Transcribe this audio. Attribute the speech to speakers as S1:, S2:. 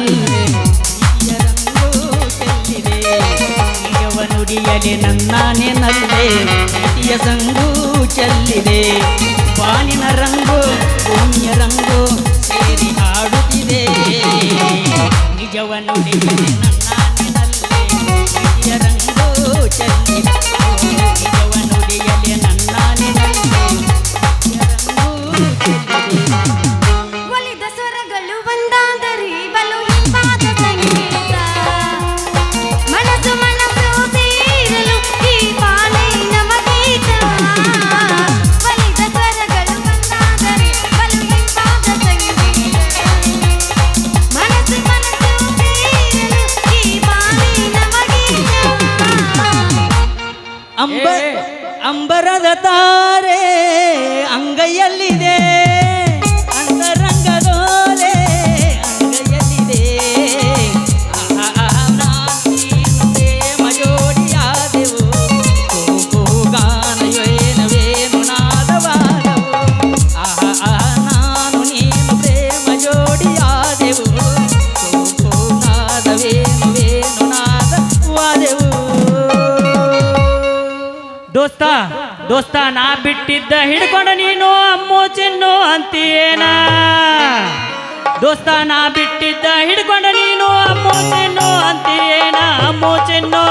S1: ನನ್ನಲ್ಲಿ ರಂಗು ಚೆಲ್ಲಿದೆ ನಿಜವ ನುಡಿಯಲಿ ನನ್ನ ನೆನಲ್ಲೇ ಪ್ರೀತಿಯ ಸಂಗು ಚೆಲ್ಲಿದೆ ಬಾನಿನ ರಂಗು ಭೂಮಿಯ ರಂಗು ಸೇರಿ ಹಾಡುತ್ತಿದೆ ನಿಜವ ನುಡಿಯಲಿ ನನ್ನ ನೆನಲ್ಲೇ ಪ್ರೀತಿಯ ರಂಗು ಚೆಲ್ಲಿದೆ ನಿಜವ ನುಡಿಯಲಿ ನನ್ನ ನೆನಲ್ಲೇ ಪ್ರೀತಿಯ ರಂಗು ಚೆಲ್ಲಿದೆ
S2: ಒಲಿದ ಸ್ವರಗಳು ಒಂದಾದರೆ ಬಲು ಹಿಂಪಾದ ಸಂಗೀತ ಮನಸ್ಸು ಮನಸ್ಸು ಸೇರಲು ಈ ಬಾಳೆ ನವಗೀತ ಒಲಿದ ಸ್ವರಗಳು ಒಂದಾದರೆ ಬಲು ಹಿಂಪಾದ ಸಂಗೀತ ಮನಸ್ಸು ಮನಸ್ಸು ಸೇರಲು ಈ ಬಾಳೆ ನವಗೀತ
S1: ಅಂಬರದ ತಾರೆ ಅಂಗೈಯಲ್ಲಿದೆ ಅಂತರಂಗದೋಲೆ ಅಂಗೈಯಲ್ಲಿದೆ ನೀನು ಪ್ರೇಮ ಜೋಡಿಯಾದೆವು ಗಾನವೇನವೇನು ನಾದವಾದವು ನಾನು ನೀನು ಪ್ರೇಮ ಜೋಡಿಯಾದೆವು ನಾದವೇನು ನಾದವಾದೆವು ದೋಸ್ತ ನಾ ಬಿಟ್ಟಿದ್ದ ಹಿಡ್ಕೊಂಡ ನೀನು ಅಮ್ಮು ಚಿನ್ನು ಅಂತೀಯೇನ ದೋಸ್ತ ನಾ ಬಿಟ್ಟಿದ್ದ ಹಿಡ್ಕೊಂಡ ನೀನು ಅಮ್ಮು ಚಿನ್ನು ಅಂತೀಯೇನ ಅಮ್ಮು ಚಿನ್ನು